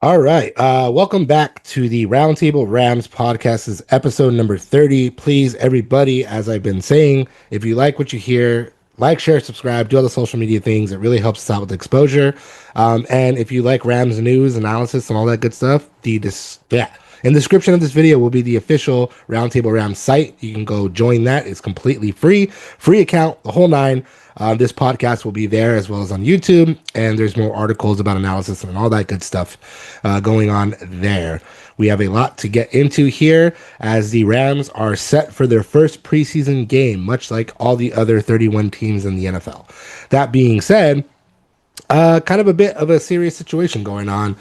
All right. Welcome back to the Roundtable Rams podcast. This is episode number 30. Please, everybody, as I've been saying, if you like what you hear, like, share, subscribe, do all the social media things. It really helps us out with exposure. And if you like Rams news, analysis, and all that good stuff, in the description of this video will be the official Roundtable Rams site. You can go join that. It's completely free account, the whole nine. This podcast will be there as well as on YouTube, and there's more articles about analysis and all that good stuff going on there. We have a lot to get into here as the Rams are set for their first preseason game, much like all the other 31 teams in the NFL. That being said, kind of a bit of a serious situation going on.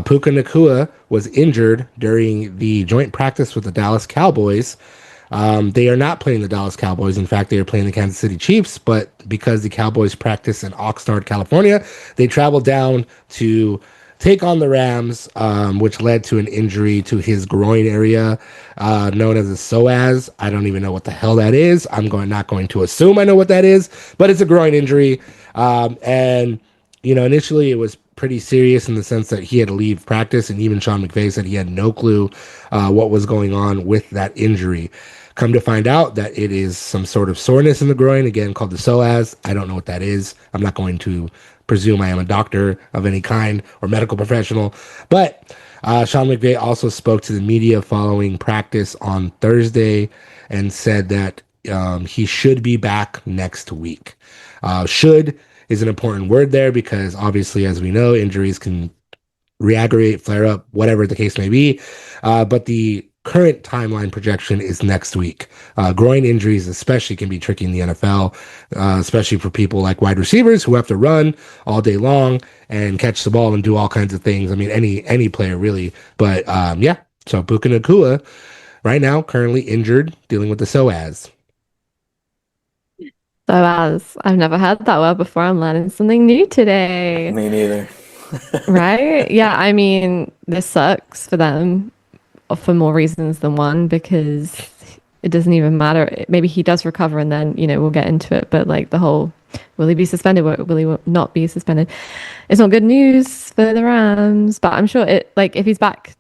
Puka Nacua was injured during the joint practice with the Dallas Cowboys. They are not playing the Dallas Cowboys. In fact, they are playing the Kansas City Chiefs. But because the Cowboys practice in Oxnard, California, they traveled down to take on the Rams, which led to an injury to his groin area, known as a psoas. I don't even know what the hell that is. Not going to assume I know what that is, but it's a groin injury. And initially it was pretty serious in the sense that he had to leave practice, and even Sean McVay said he had no clue what was going on with that injury. Come to find out that it is some sort of soreness in the groin, again called the psoas. I don't know what that is. I'm not going to presume I am a doctor of any kind or medical professional, but Sean McVay also spoke to the media following practice on Thursday and said that he should be back next week. Should is an important word there because obviously, as we know, injuries can reaggravate, flare up, whatever the case may be. But the current timeline projection is next week. Groin injuries especially can be tricky in the NFL, especially for people like wide receivers who have to run all day long and catch the ball and do all kinds of things. I mean, any player really. But yeah, so Puka Nacua right now currently injured, dealing with the psoas. So as I've never heard that word before, I'm learning something new today. Me neither. Right? Yeah, I mean, this sucks for them for more reasons than one because it doesn't even matter. Maybe he does recover and then, we'll get into it. But like the whole, will he be suspended? Will he not be suspended? It's not good news for the Rams, but I'm sure if he's back,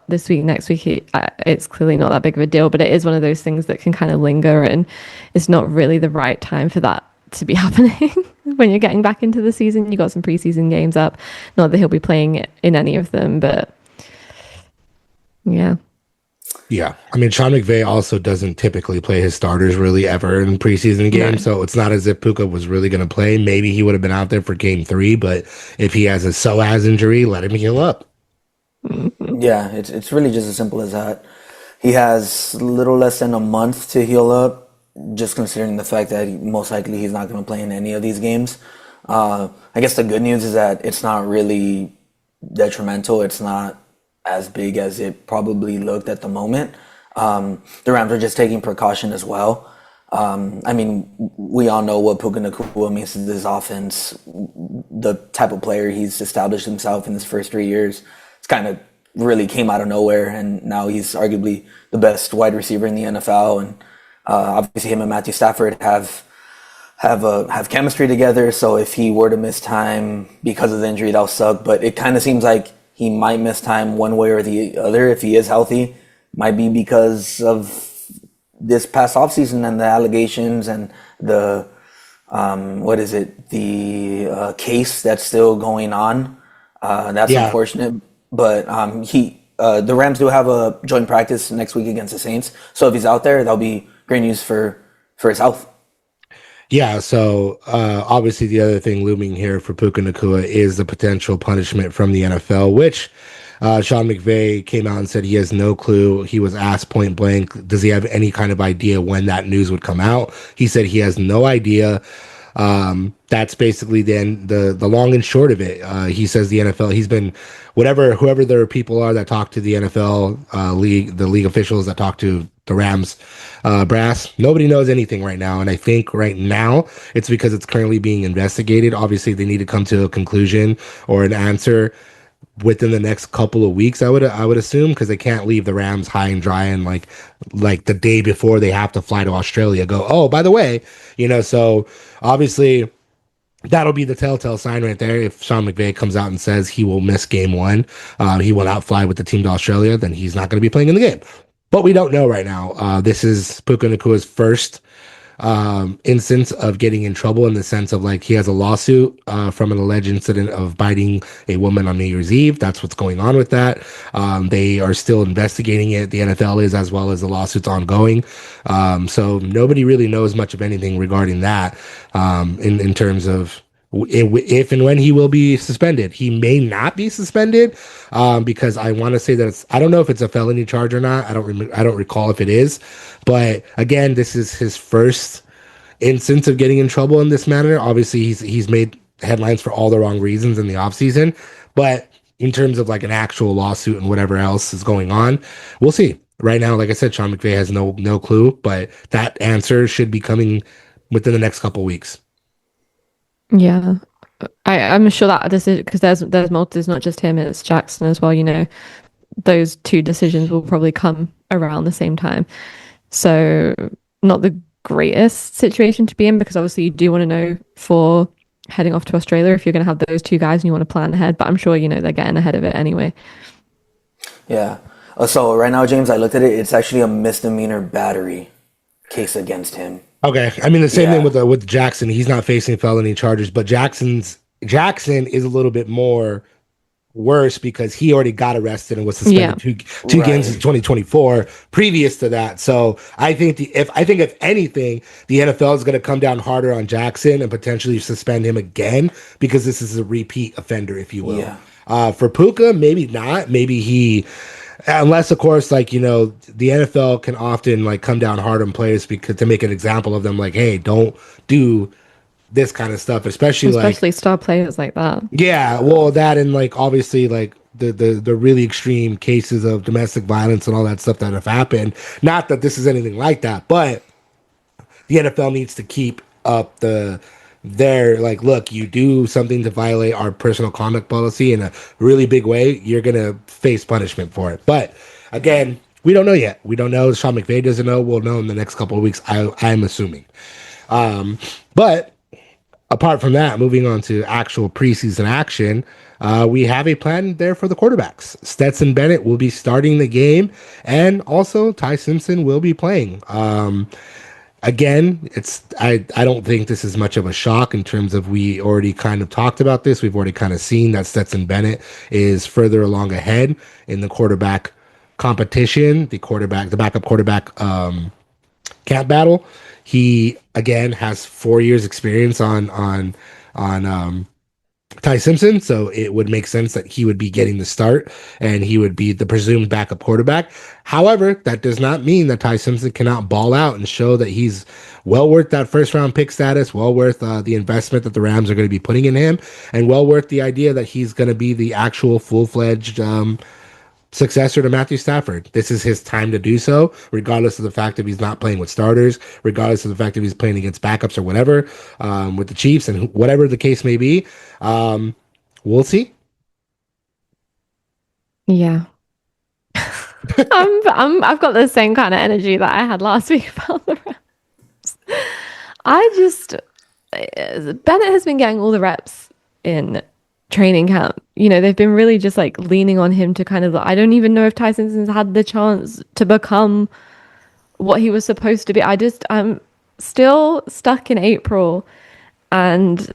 this week, next week, it's clearly not that big of a deal, but it is one of those things that can kind of linger, and it's not really the right time for that to be happening when you're getting back into the season. You got some preseason games up, not that he'll be playing in any of them, but yeah. Yeah, I mean, Sean McVay also doesn't typically play his starters really ever in preseason games, so it's not as if Puka was really going to play. Maybe he would have been out there for game 3, but if he has a psoas injury, let him heal up. Yeah, it's really just as simple as that. He has little less than a month to heal up, just considering the fact that most likely he's not going to play in any of these games. I guess the good news is that it's not really detrimental. It's not as big as it probably looked at the moment. The Rams are just taking precaution as well. I mean, we all know what Puka Nacua means to this offense, the type of player he's established himself in his first 3 years. It's kind of really came out of nowhere, and now he's arguably the best wide receiver in the NFL. And obviously, him and Matthew Stafford have chemistry together. So if he were to miss time because of the injury, that'll suck. But it kind of seems like he might miss time one way or the other if he is healthy. Might be because of this past offseason and the allegations and the the case that's still going on. That's unfortunate. But the Rams do have a joint practice next week against the Saints. So if he's out there, that'll be great news for his health. Yeah, so obviously the other thing looming here for Puka Nacua is the potential punishment from the NFL, which Sean McVay came out and said he has no clue. He was asked point blank, does he have any kind of idea when that news would come out? He said he has no idea. That's basically the long and short of it. He says the NFL, he's been whoever their people are that talk to the NFL the league officials that talk to the Rams brass, nobody knows anything right now. And I think right now it's because it's currently being investigated. Obviously they need to come to a conclusion or an answer within the next couple of weeks, I would assume, because they can't leave the Rams high and dry and like the day before they have to fly to Australia go, oh, by the way, so obviously that'll be the telltale sign right there. If Sean McVay comes out and says he will miss game one, he will not fly with the team to Australia, then he's not going to be playing in the game. But we don't know right now. This is Puka Nacua's first instance of getting in trouble, in the sense of like he has a lawsuit from an alleged incident of biting a woman on New Year's Eve. That's what's going on with that. They are still investigating it. The NFL is, as well as the lawsuit's ongoing. So nobody really knows much of anything regarding that in terms of if and when he will be suspended. He may not be suspended because I want to say that I don't know if it's a felony charge or not. I don't recall if it is, but again, this is his first instance of getting in trouble in this manner. Obviously, he's made headlines for all the wrong reasons in the offseason, but in terms of like an actual lawsuit and whatever else is going on, we'll see. Right now, like I said, Sean McVay has no clue, but that answer should be coming within the next couple weeks. Yeah, I'm sure that decision, because there's multiple, it's not just him, it's Jackson as well. You know, those two decisions will probably come around the same time. So not the greatest situation to be in, because obviously you do want to know for heading off to Australia if you're going to have those two guys and you want to plan ahead. But I'm sure, you know, they're getting ahead of it anyway. Yeah. So right now, James, I looked at it. It's actually a misdemeanor battery case against him. Okay, I mean the same thing with Jackson. He's not facing felony charges, but Jackson is a little bit more worse because he already got arrested and was suspended two games in 2024 previous to that. So I think if anything, the NFL is going to come down harder on Jackson and potentially suspend him again, because this is a repeat offender, if you will. Yeah. For Puka, maybe not. Maybe he. Unless, of course, like, you know, the NFL can often like come down hard on players because to make an example of them, like, hey, don't do this kind of stuff, especially star players like that. Yeah, well, that and like obviously like the really extreme cases of domestic violence and all that stuff that have happened. Not that this is anything like that, but the NFL needs to keep up they're like, look, you do something to violate our personal conduct policy in a really big way, you're going to face punishment for it. But again, we don't know yet. We don't know. Sean McVay doesn't know. We'll know in the next couple of weeks, I'm assuming. But apart from that, moving on to actual preseason action, we have a plan there for the quarterbacks. Stetson Bennett will be starting the game, and also Ty Simpson will be playing. Again, I don't think this is much of a shock in terms of we already kind of talked about this. We've already kind of seen that Stetson Bennett is further along ahead in the quarterback competition, the backup quarterback camp battle. He again has 4 years experience on Ty Simpson, so it would make sense that he would be getting the start and he would be the presumed backup quarterback. However, that does not mean that Ty Simpson cannot ball out and show that he's well worth that first round pick status, well worth the investment that the Rams are going to be putting in him, and well worth the idea that he's going to be the actual full-fledged successor to Matthew Stafford. This is his time to do so, regardless of the fact that he's not playing with starters, regardless of the fact that he's playing against backups or whatever, with the Chiefs and whatever the case may be. We'll see. Yeah. I've got the same kind of energy that I had last week about the Rams. Bennett has been getting all the reps in training camp. You know, they've been really just like leaning on him to kind of, I don't even know if Ty Simpson's had the chance to become what he was supposed to be. I'm still stuck in April and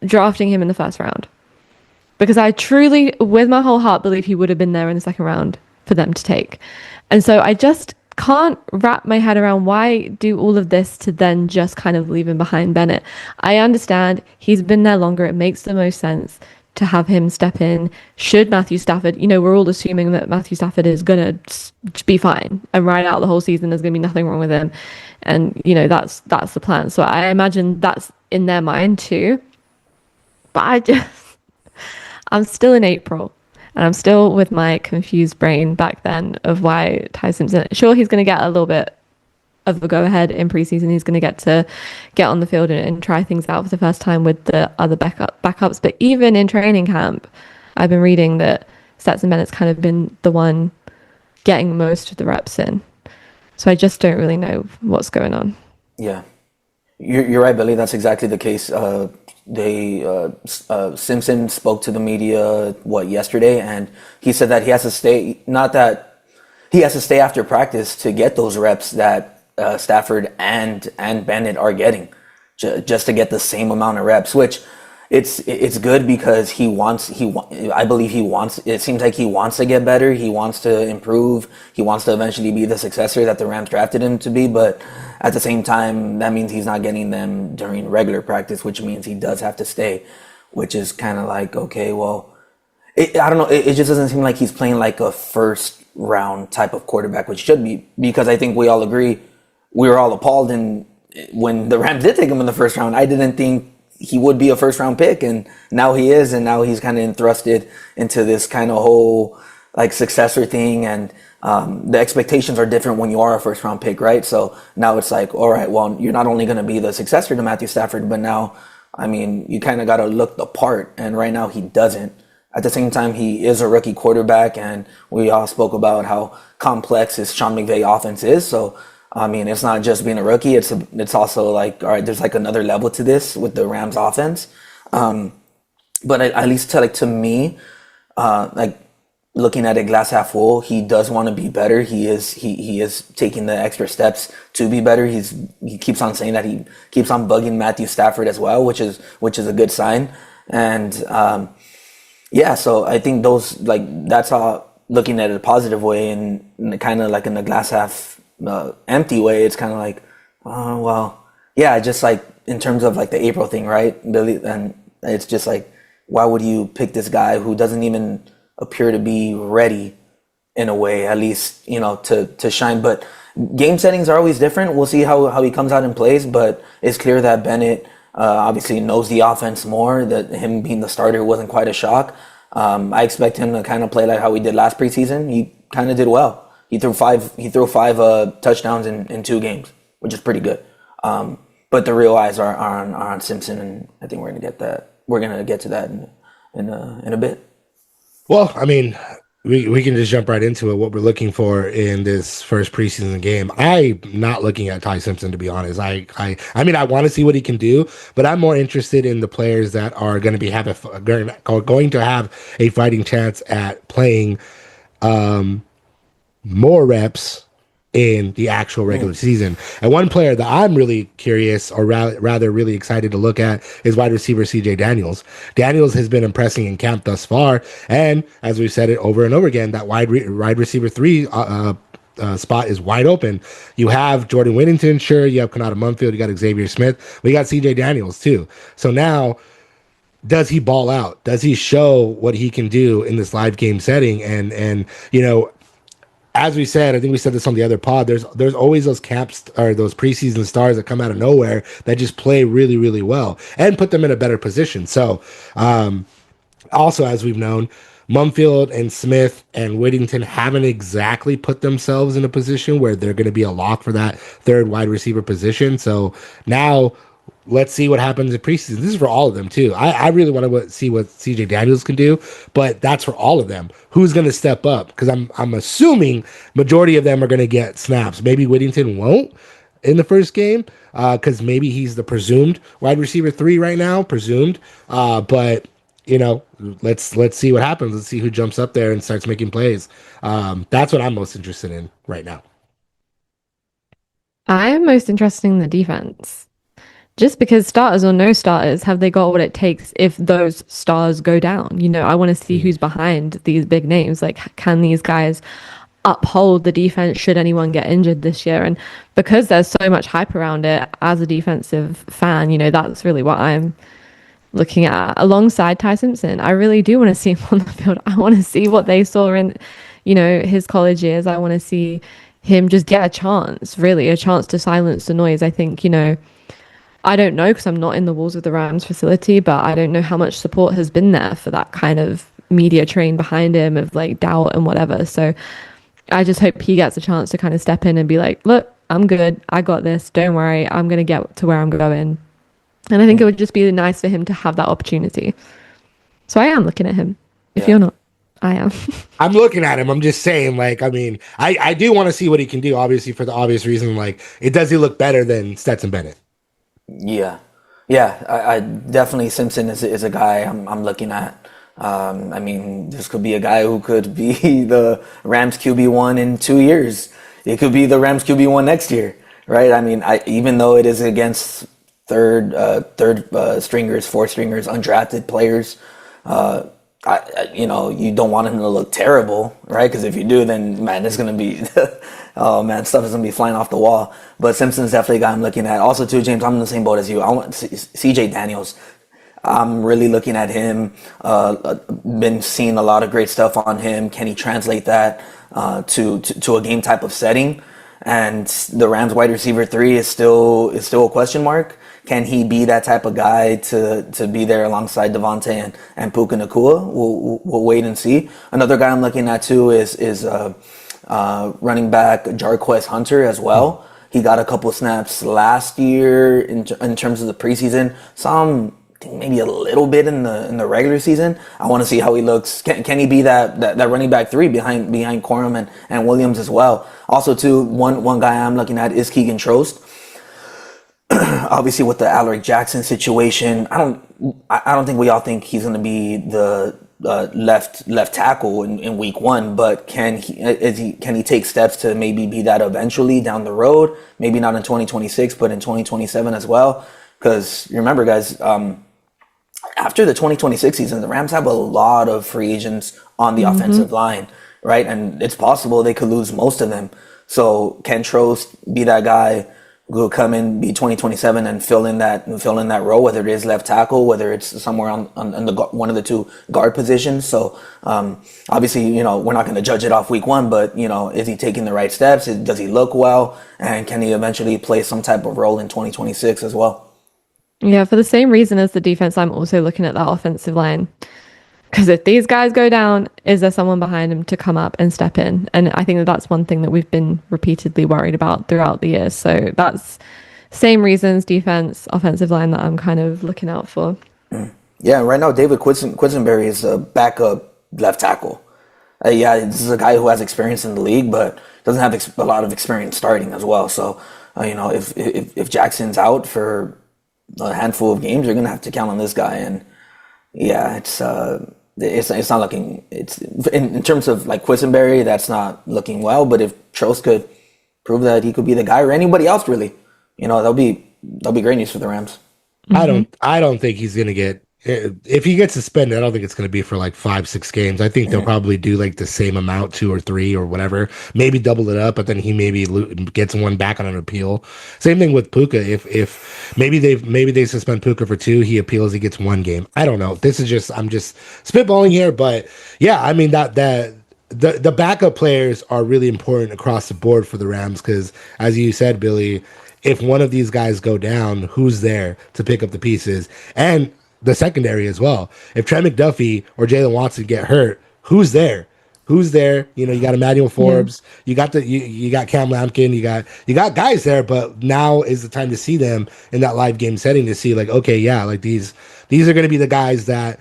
drafting him in the first round, because I truly, with my whole heart, believe he would have been there in the second round for them to take. And so I just can't wrap my head around why do all of this to then just kind of leave him behind Bennett. I understand he's been there longer. It makes the most sense to have him step in. Should Matthew Stafford, you know, we're all assuming that Matthew Stafford is going to be fine and ride out the whole season. There's going to be nothing wrong with him. And, you know, that's the plan. So I imagine that's in their mind too. But I'm still in April. And I'm still with my confused brain back then of why Ty Simpson, sure, he's going to get a little bit of a go ahead in preseason. He's going to get on the field and try things out for the first time with the other backups. But even in training camp, I've been reading that Stetson Bennett's kind of been the one getting most of the reps in. So I just don't really know what's going on. Yeah, you're right, Billy. That's exactly the case. Simpson spoke to the media yesterday, and he said that he has to stay. Not that he has to stay after practice to get those reps that Stafford and Bennett are getting, just to get the same amount of reps. Which it's good because I believe he wants. It seems like he wants to get better. He wants to improve. He wants to eventually be the successor that the Rams drafted him to be. But at the same time, that means he's not getting them during regular practice, which means he does have to stay. Which is kind of like, okay, well, I don't know. It just doesn't seem like he's playing like a first round type of quarterback, which should be, because I think we all agree, we were all appalled when the Rams did take him in the first round. I didn't think he would be a first round pick, and now he is, and now he's kind of entrusted into this kind of whole like successor thing, and the expectations are different when you are a first round pick, right? So now it's like, all right, well, you're not only going to be the successor to Matthew Stafford, but now, I mean, you kind of got to look the part, and right now he doesn't. At the same time, he is a rookie quarterback, and we all spoke about how complex his Sean McVay offense is. So, I mean, it's not just being a rookie. It's also like, all right, there's like another level to this with the Rams offense. But at least to me, like looking at it glass half full, he does want to be better. He is taking the extra steps to be better. He keeps on saying that he keeps on bugging Matthew Stafford as well, which is a good sign. And yeah, so I think that's how, looking at it a positive way, and kind of like in the glass half empty way, it's kind of like, well, yeah, just like in terms of like the April thing, right, Billy? And it's just like, why would you pick this guy who doesn't even appear to be ready in a way, at least, to shine? But game settings are always different. We'll see how he comes out and plays, but it's clear that Bennett obviously knows the offense more, that him being the starter wasn't quite a shock. I expect him to kind of play like how he did last preseason. He kind of did well. He threw five touchdowns in 2 games, which is pretty good. But the real eyes are on Simpson, and I think we're gonna get that. We're gonna get to that in a bit. Well, I mean, we can just jump right into it. What we're looking for in this first preseason game. I'm not looking at Ty Simpson, to be honest. I mean, I want to see what he can do, but I'm more interested in the players that are going to be going to have a fighting chance at playing more reps in the actual regular season. And one player that I'm really curious, or rather really excited to look at, is wide receiver CJ Daniels. Daniels has been impressing in camp thus far, and as we've said it over and over again, that wide receiver 3 spot is wide open. You have Jordan Whittington, sure, you have Kanata Munfield, you got Xavier Smith, we got CJ Daniels too. So now, does he ball out? Does he show what he can do in this live game setting? And as we said, I think we said this on the other pod, there's always those camps or those preseason stars that come out of nowhere that just play really, really well and put them in a better position. So, also, as we've known, Mumfield and Smith and Whittington haven't exactly put themselves in a position where they're going to be a lock for that third wide receiver position. So now, let's see what happens in preseason. This is for all of them too. I really want to see what CJ Daniels can do, but that's for all of them. Who's going to step up? Because I'm assuming majority of them are going to get snaps. Maybe Whittington won't in the first game because maybe he's the presumed wide receiver 3 right now, presumed. But let's see what happens. Let's see who jumps up there and starts making plays. That's what I'm most interested in right now. I'm most interested in the defense. Just because starters or no starters, have they got what it takes if those stars go down? I want to see who's behind these big names. Like, can these guys uphold the defense should anyone get injured this year? And because there's so much hype around it, as a defensive fan, that's really what I'm looking at alongside Ty Simpson. I really do want to see him on the field. I want to see what they saw in, his college years. I want to see him just get a chance to silence the noise. I think, I don't know because I'm not in the walls of the Rams facility, but I don't know how much support has been there for that kind of media train behind him of like doubt and whatever. So I just hope he gets a chance to kind of step in and be like, look, I'm good. I got this. Don't worry. I'm going to get to where I'm going. And I think it would just be nice for him to have that opportunity. So I am looking at him. If you're not, I am. I'm looking at him. I'm just saying, I do want to see what he can do, obviously, for the obvious reason. Does he look better than Stetson Bennett? Yeah. Yeah, I definitely Simpson is a guy I'm looking at. I mean, this could be a guy who could be the Rams QB1 in 2 years. It could be the Rams QB1 next year, right? I mean, even though it is against third stringers, fourth stringers, undrafted players, you don't want him to look terrible, right? Because if you do, then man, it's gonna be, oh man, stuff is gonna be flying off the wall. But Simpson's definitely a guy I'm looking at. Also, too, James, I'm in the same boat as you. I want CJ Daniels. I'm really looking at him. Been seeing a lot of great stuff on him. Can he translate that to a game type of setting? And the Rams wide receiver 3 is still a question mark. Can he be that type of guy to be there alongside Devontae and Puka Nacua? We'll wait and see. Another guy I'm looking at too is running back Jarquez Hunter as well. He got a couple snaps last year in terms of the preseason. Some maybe a little bit in the regular season. I want to see how he looks. Can he be that running back 3 behind Corum and Williams as well? Also, too, one guy I'm looking at is Keegan Trost. Obviously, with the Alaric Jackson situation, I don't think we all think he's going to be the left tackle in week 1. But can he take steps to maybe be that eventually down the road? Maybe not in 2026, but in 2027 as well. Because remember, guys, after the 2026 season, the Rams have a lot of free agents on the offensive line, right? And it's possible they could lose most of them. So can Trost be that guy who will come in, be 2027 and fill in that role, whether it is left tackle, whether it's somewhere on one of the 2 guard positions. So obviously, we're not going to judge it off week 1, but is he taking the right steps? Does he look well? And can he eventually play some type of role in 2026 as well? Yeah, for the same reason as the defense, I'm also looking at that offensive line. Because if these guys go down, is there someone behind them to come up and step in? And I think that's one thing that we've been repeatedly worried about throughout the year. So that's same reasons, defense, offensive line, that I'm kind of looking out for. Yeah, right now David Quisenberry is a backup left tackle. This is a guy who has experience in the league, but doesn't have a lot of experience starting as well. So, if Jackson's out for a handful of games, you're gonna have to count on this guy. And yeah, it's not looking. It's in terms of like Quisenberry, that's not looking well. But if Trost could prove that he could be the guy, or anybody else really, that'll be great news for the Rams. I don't think he's gonna get. If he gets suspended, I don't think it's going to be for like 5-6 games. I think they'll probably do like the same amount, 2 or 3 or whatever, maybe double it up, but then he maybe gets one back on an appeal. Same thing with Puka. If maybe they suspend Puka for 2, he appeals, he gets 1 game. I don't know. I'm just spitballing here, but yeah, I mean that the backup players are really important across the board for the Rams because, as you said, Billy, if one of these guys go down, who's there to pick up the pieces? And the secondary as well. If Trent McDuffie or Jalen Watson get hurt, who's there? Who's there? You got Emmanuel Forbes. You got you got Cam Lampkin. You got guys there, but now is the time to see them in that live game setting to see like, okay, yeah, like these are going to be the guys that,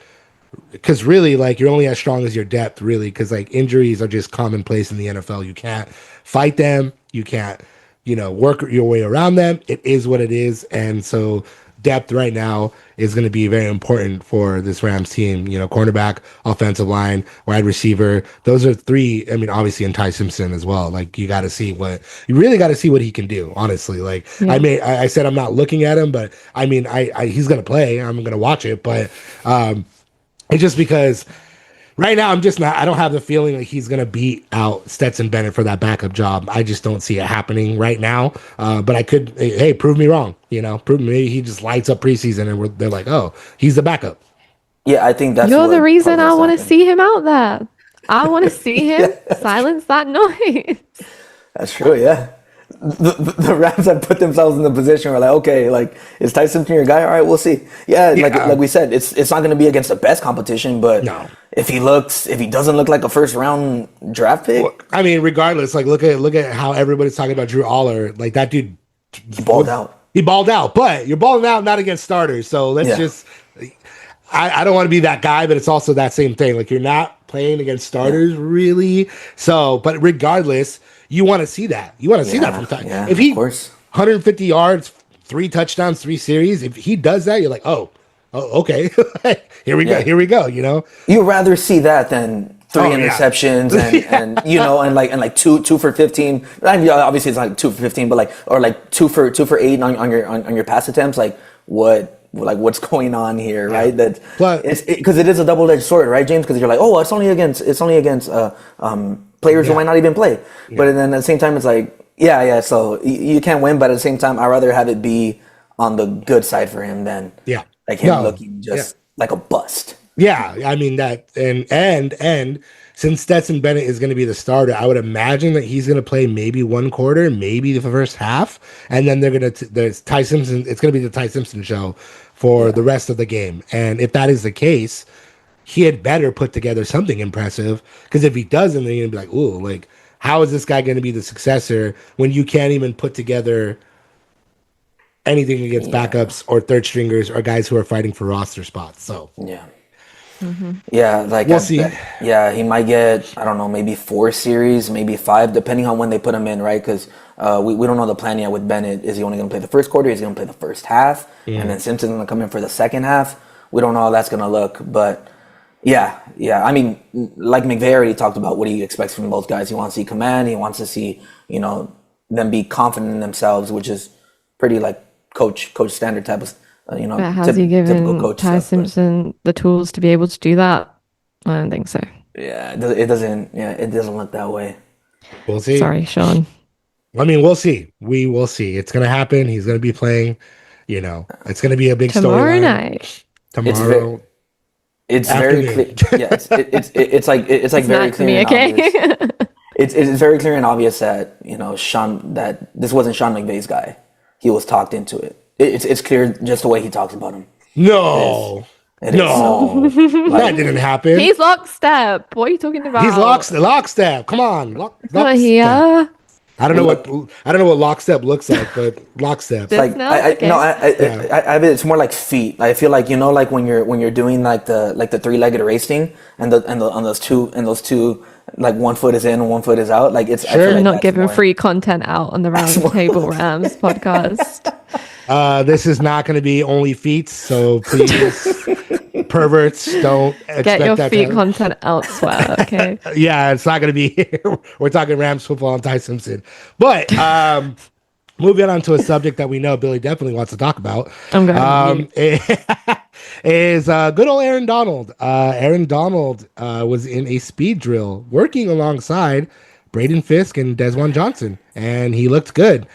because really, like, you're only as strong as your depth, really, because like injuries are just commonplace in the NFL. You can't fight them. You can't, work your way around them. It is what it is, and so depth right now is going to be very important for this Rams team. Cornerback, offensive line, wide receiver. Those are 3. I mean, obviously, and Ty Simpson as well. Like, you really got to see what he can do. Honestly, like, yeah. I said I'm not looking at him, but I mean, he's going to play. I'm going to watch it, but it's just because right now, I don't have the feeling like he's going to beat out Stetson Bennett for that backup job. I just don't see it happening right now. But prove me wrong. Prove me he just lights up preseason and they're like, oh, he's the backup. Yeah, I think that's You're the reason I want to see him out there. I want to see him silence that noise. That's true, yeah. The Rams have put themselves in the position where, like, okay, like, is Ty Simpson your guy? All right, we'll see. Yeah, like we said, it's not going to be against the best competition, but no. If he doesn't look like a first round draft pick, well, I mean, regardless, like look at how everybody's talking about Drew Aller. Like, that dude, he balled out. He balled out, but you're balling out not against starters. So let's just. I don't want to be that guy, but it's also that same thing. Like, you're not playing against starters, really. So, but regardless, you want to see that. You want to see that from time. Yeah, if he of course. 150 yards, 3 touchdowns, 3 series. If he does that, you're like, oh okay. Here we go. Yeah. Here we go, you know? You'd rather see that than 3 interceptions and you know and like two for 15. I mean, obviously it's like 2 for 15, but like 2 for 8 on your pass attempts. Like what's going on here, right? That because it is a double-edged sword, right, James? Because you're like, oh, it's only against players who might not even play, but then at the same time it's like, so you can't win, but at the same time I'd rather have it be on the good side for him than like him looking just like a bust. Yeah, I mean that, and since Stetson Bennett is going to be the starter, I would imagine that he's going to play maybe 1 quarter, maybe the first half, and then they're going to there's Ty Simpson. It's going to be the Ty Simpson show for the rest of the game. And if that is the case, he had better put together something impressive, because if he doesn't, then you're going to be like, ooh, like how is this guy going to be the successor when you can't even put together anything against backups or third stringers or guys who are fighting for roster spots? So like we'll see. He might get, I don't know, maybe 4 series, maybe 5, depending on when they put him in, right? Because we don't know the plan yet with Bennett. Is he only going to play the first quarter? Is he going to play the first half? And then Simpson's going to come in for the second half? We don't know how that's going to look, but I mean, like McVay already talked about what he expects from both guys. He wants to see command. He wants to see, you know, them be confident in themselves, which is pretty like coach standard type of. You know, but has he given Ty Simpson the tools to be able to do that? I don't think so. Yeah, it doesn't. Yeah, it doesn't look that way. We'll see. Sorry, Sean. I mean, we'll see. We will see. It's going to happen. He's going to be playing. You know, it's going to be a big tomorrow storyline. Night. Tomorrow. It's very clear. Yeah, it's like very clear. And obvious. It's very clear and obvious that, you know, that this wasn't Sean McVay's guy. He was talked into it. It's clear just the way he talks about him. No. No. That didn't happen. He's lockstep. What are you talking about? He's lockstep. Come on. Lockstep. Here. I don't know what lockstep looks like, but lockstep. It's more like feet. I feel like, you know, like when you're doing like the 3-legged race thing, and those two like 1 foot is in and 1 foot is out. Like it's sure. Not giving free content out on the Roundtable Rams podcast. This is not going to be only feet, so please, perverts, don't expect get your that feet content elsewhere. Okay. Yeah, it's not going to be here. We're talking Rams football and Ty Simpson, but moving on to a subject that we know Billy definitely wants to talk about. I'm going is good old Aaron Donald. Aaron Donald was in a speed drill working alongside Braden Fisk and Desjuan Johnson, and he looked good.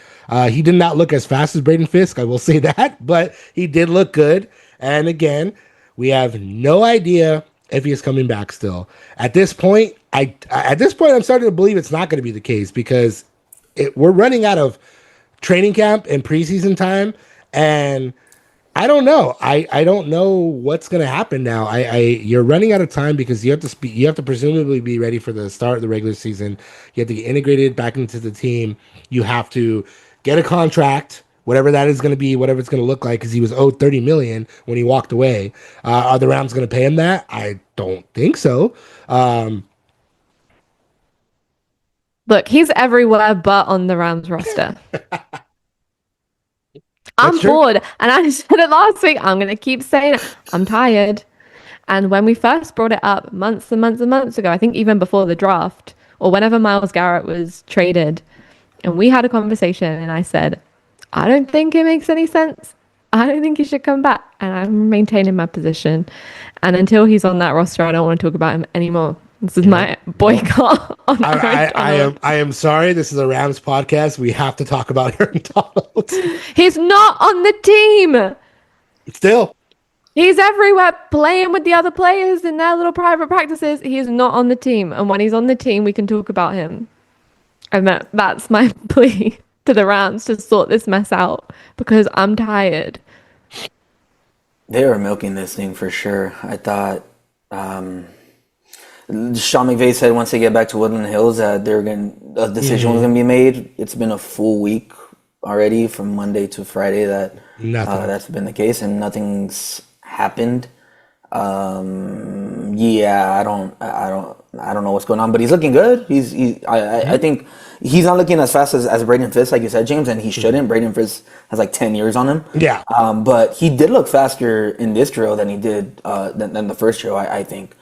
He did not look as fast as Braden Fisk, I will say that, but he did look good. And again, we have no idea if he is coming back still. At this point, I'm starting to believe it's not going to be the case, because we're running out of training camp and preseason time, and I don't know. I don't know what's going to happen now. You're running out of time because you have to presumably be ready for the start of the regular season. You have to get integrated back into the team. You have to get a contract, whatever that is going to be, whatever it's going to look like, because he was owed $30 million when he walked away. Are the Rams going to pay him that? I don't think so. Look, he's everywhere but on the Rams roster. I'm bored, and I said it last week. I'm going to keep saying it. I'm tired. And when we first brought it up months and months and months ago, I think even before the draft, or whenever Myles Garrett was traded, and we had a conversation, and I said, I don't think it makes any sense. I don't think he should come back. And I'm maintaining my position. And until he's on that roster, I don't want to talk about him anymore. This is my boycott. I am sorry. This is a Rams podcast. We have to talk about Aaron Donald. He's not on the team. Still. He's everywhere playing with the other players in their little private practices. He is not on the team. And when he's on the team, we can talk about him. And that's my plea to the Rams to sort this mess out, because I'm tired. They were milking this thing for sure. I thought Sean McVay said once they get back to Woodland Hills that a decision was going to be made. It's been a full week already, from Monday to Friday, that's been the case, and nothing's happened. Yeah, I don't know what's going on, but he's looking good. I think he's not looking as fast as Braden Fisk, like you said, James, and he shouldn't. Braden Fisk has like 10 years on him. Yeah. But he did look faster in this drill than he did than the first drill, I think.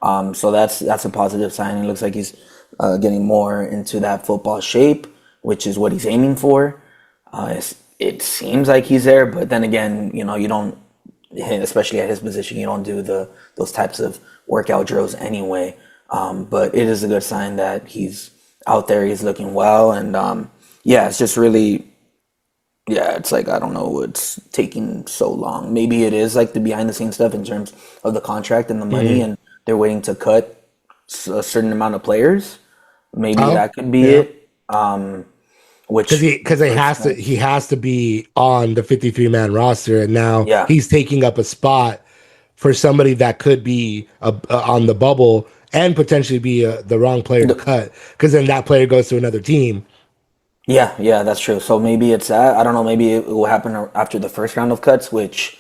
So that's a positive sign. It looks like he's getting more into that football shape, which is what he's aiming for. It seems like he's there, but then again, you don't, especially at his position, you don't do those types of workout drills anyway. But it is a good sign that he's out there, he's looking well, and yeah, it's just really, yeah, it's like, I don't know what's taking so long. Maybe it is like the behind the scenes stuff in terms of the contract and the money, and they're waiting to cut a certain amount of players. Maybe that could be it. Which because he has to be on the 53-man roster, and now he's taking up a spot for somebody that could be on the bubble and potentially be the wrong player to cut, because then that player goes to another team. Yeah, that's true. So maybe it's that. I don't know. Maybe it will happen after the first round of cuts, which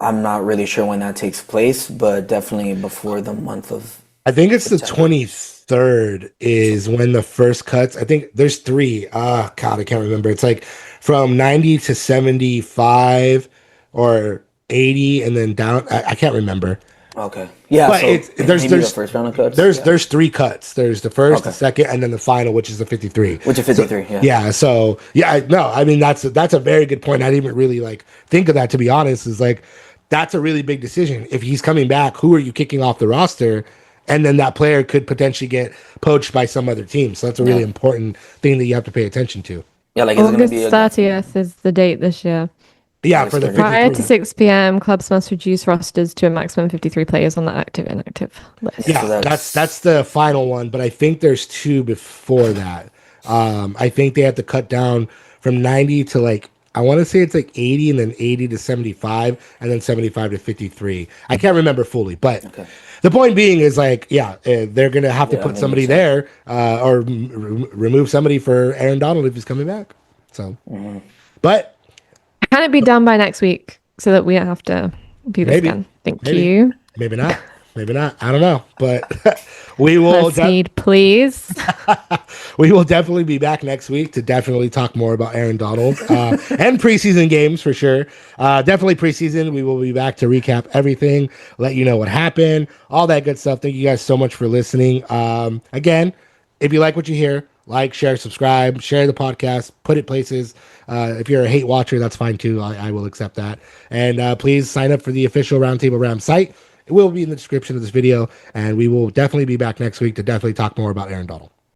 I'm not really sure when that takes place, but definitely before the month of. I think it's September. The 23rd is when the first cuts. I think there's 3. God, I can't remember. It's like from 90 to 75 or 80, and then down. I can't remember. Okay. Yeah. But so there's the first round of cuts. There's 3 cuts. There's the first, the second, and then the final, which is the 53. Which is 53. So, yeah. So no. I mean, that's a very good point. I didn't even really like think of that, to be honest. Is like, that's a really big decision. If he's coming back, who are you kicking off the roster? And then that player could potentially get poached by some other team. So that's a really important thing that you have to pay attention to. Yeah, like August 30th is the date this year. Yeah, for the 53. Prior to 6 p.m., clubs must reduce rosters to a maximum 53 players on the active and inactive list. Yeah, so that's the final one, but I think there's 2 before that. I think they have to cut down from 90 to like, I want to say it's like 80, and then 80 to 75, and then 75 to 53. I can't remember fully, but the point being is like, they're going to have to put somebody there or remove somebody for Aaron Donald if he's coming back. So, but can it be done by next week so that we don't have to do this again? Thank you. Maybe not. I don't know, but we will. Please. We will definitely be back next week to definitely talk more about Aaron Donald and preseason games for sure. Definitely preseason. We will be back to recap everything, let you know what happened, all that good stuff. Thank you guys so much for listening. Again, if you like what you hear, like, share, subscribe, share the podcast, put it places. If you're a hate watcher, that's fine too. I will accept that. And please sign up for the official Roundtable Rams site. It will be in the description of this video, and we will definitely be back next week to definitely talk more about Aaron Donald.